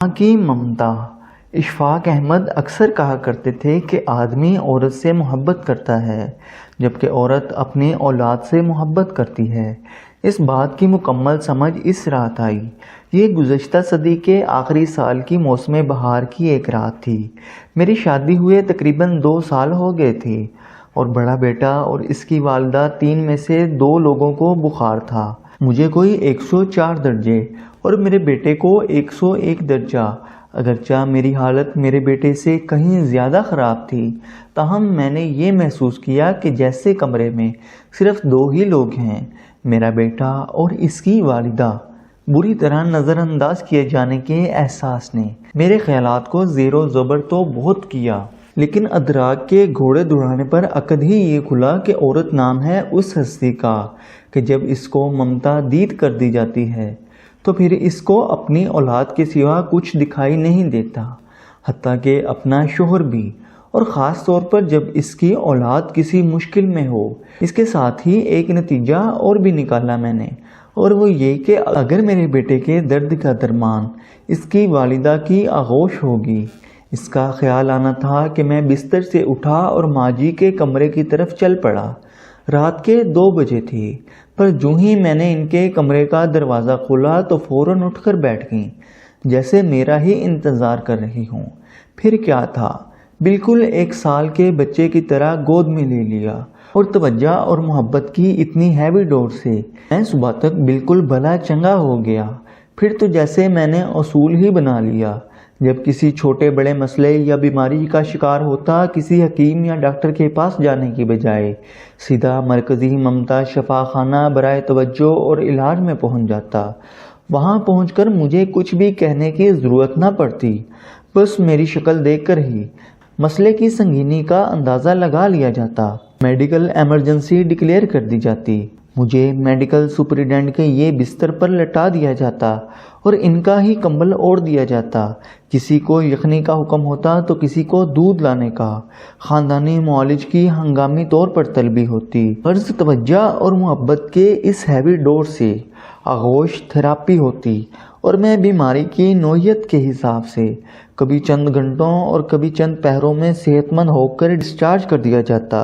ماں کی ممتا۔ اشفاق احمد اکثر کہا کرتے تھے کہ آدمی عورت سے محبت کرتا ہے جبکہ عورت اپنی اولاد سے محبت کرتی ہے۔ اس بات کی مکمل سمجھ اس رات آئی۔ یہ گزشتہ صدی کے آخری سال کی موسم بہار کی ایک رات تھی۔ میری شادی ہوئے تقریباً 2 سال ہو گئے تھے اور بڑا بیٹا اور اس کی والدہ 3 میں سے 2 لوگوں کو بخار تھا۔ مجھے کوئی 104 درجے اور میرے بیٹے کو 101 درجہ۔ اگرچہ میری حالت میرے بیٹے سے کہیں زیادہ خراب تھی، تاہم میں نے یہ محسوس کیا کہ جیسے کمرے میں صرف 2 ہی لوگ ہیں، میرا بیٹا اور اس کی والدہ۔ بری طرح نظر انداز کیے جانے کے احساس نے میرے خیالات کو زیر و زبر تو بہت کیا، لیکن ادراک کے گھوڑے دوڑانے پر عقد ہی یہ کھلا کہ عورت نام ہے اس ہستی کا کہ جب اس کو ممتا دید کر دی جاتی ہے تو پھر اس کو اپنی اولاد کے سوا کچھ دکھائی نہیں دیتا، حتیٰ کہ اپنا شوہر بھی، اور خاص طور پر جب اس کی اولاد کسی مشکل میں ہو۔ اس کے ساتھ ہی ایک نتیجہ اور بھی نکالا میں نے، اور وہ یہ کہ اگر میرے بیٹے کے درد کا درمان اس کی والدہ کی آغوش ہوگی۔ اس کا خیال آنا تھا کہ میں بستر سے اٹھا اور ماں جی کے کمرے کی طرف چل پڑا۔ رات کے 2 بجے تھی، پر جو ہی میں نے ان کے کمرے کا دروازہ کھولا تو فوراً اٹھ کر بیٹھ گئیں، جیسے میرا ہی انتظار کر رہی ہوں۔ پھر کیا تھا، بالکل 1 سال کے بچے کی طرح گود میں لے لیا، اور توجہ اور محبت کی اتنی ہیوی ڈوز سے میں صبح تک بالکل بھلا چنگا ہو گیا۔ پھر تو جیسے میں نے اصول ہی بنا لیا، جب کسی چھوٹے بڑے مسئلے یا بیماری کا شکار ہوتا، کسی حکیم یا ڈاکٹر کے پاس جانے کی بجائے سیدھا مرکزی ممتا شفا خانہ برائے توجہ اور علاج میں پہنچ جاتا۔ وہاں پہنچ کر مجھے کچھ بھی کہنے کی ضرورت نہ پڑتی، بس میری شکل دیکھ کر ہی مسئلے کی سنگینی کا اندازہ لگا لیا جاتا۔ میڈیکل ایمرجنسی ڈکلیئر کر دی جاتی، مجھے میڈیکل سپرنٹینڈنٹ کے یہ بستر پر لٹا دیا جاتا اور ان کا ہی کمبل اوڑھ دیا جاتا۔ کسی کو یخنی کا حکم ہوتا تو کسی کو دودھ لانے کا۔ خاندانی معالج کی ہنگامی طور پر طلبی ہوتی۔ فرض توجہ اور محبت کے اس ہیوی ڈوز سے آغوش تھراپی ہوتی، اور میں بیماری کی نوعیت کے حساب سے کبھی چند گھنٹوں اور کبھی چند پہروں میں صحت مند ہو کر ڈسچارج کر دیا جاتا۔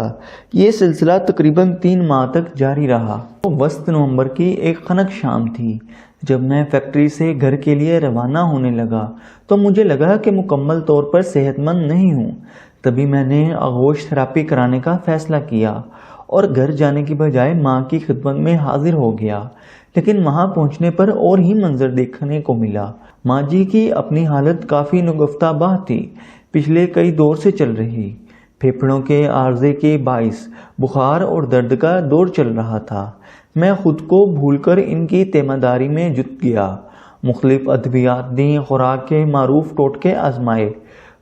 یہ سلسلہ تقریباً 3 ماہ تک جاری رہا۔ وسط نومبر کی ایک خنک شام تھی جب میں فیکٹری سے گھر کے لیے روانہ ہونے لگا تو مجھے لگا کہ مکمل طور پر صحت مند نہیں ہوں۔ تبھی میں نے آغوش تھراپی کرانے کا فیصلہ کیا اور گھر جانے کی بجائے ماں کی خدمت میں حاضر ہو گیا، لیکن وہاں پہنچنے پر اور ہی منظر دیکھنے کو ملا۔ ماں جی کی اپنی حالت کافی نگفتہ بہ تھی، پچھلے کئی دور سے چل رہی۔ پھیپھڑوں کے عارضے کے باعث بخار اور درد کا دور چل رہا تھا۔ میں خود کو بھول کر ان کی تیمارداری میں جت گیا۔ مختلف ادویات دیں، خوراک کے معروف ٹوٹکے آزمائے،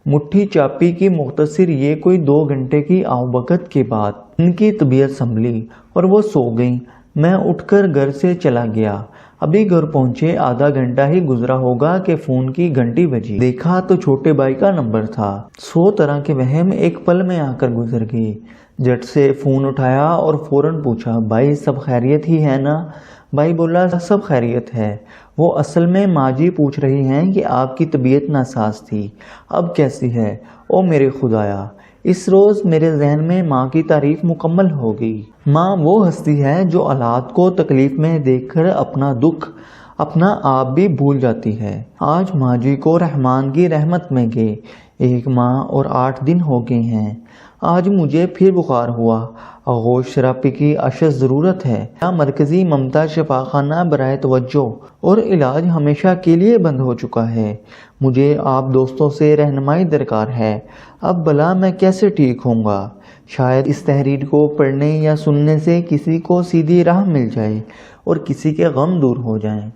مٹھی چاپی کی مختصر یہ کوئی 2 گھنٹے کی آؤبکت کے بعد ان کی طبیعت سنبھلی اور وہ سو گئیں۔ میں اٹھ کر گھر سے چلا گیا۔ ابھی گھر پہنچے آدھا گھنٹہ ہی گزرا ہوگا کہ فون کی گھنٹی بجی۔ دیکھا تو چھوٹے بھائی کا نمبر تھا۔ 100 طرح کے وہم ایک پل میں آ کر گزر گئے۔ جٹ سے فون اٹھایا اور فوراً پوچھا، بھائی سب خیریت ہی ہے نا؟ بھائی بولا، سب خیریت ہے۔ وہ اصل میں ماں جی پوچھ رہی ہیں کہ آپ کی طبیعت ناساز تھی، اب کیسی ہے؟ او میرے خدایا! اس روز میرے ذہن میں ماں کی تعریف مکمل ہو گئی۔ ماں وہ ہستی ہے جو اولاد کو تکلیف میں دیکھ کر اپنا دکھ، اپنا آپ بھی بھول جاتی ہے۔ آج ماں جی کو رحمان کی رحمت میں گئے 1 ماہ اور 8 دن ہو گئے ہیں۔ آج مجھے پھر بخار ہوا۔ آغوش تھراپی کی اشد ضرورت ہے۔ مرکزی ممتا شفا خانہ برائے توجہ اور علاج ہمیشہ کے لیے بند ہو چکا ہے۔ مجھے آپ دوستوں سے رہنمائی درکار ہے۔ اب بھلا میں کیسے ٹھیک ہوں گا؟ شاید اس تحریر کو پڑھنے یا سننے سے کسی کو سیدھی راہ مل جائے اور کسی کے غم دور ہو جائیں۔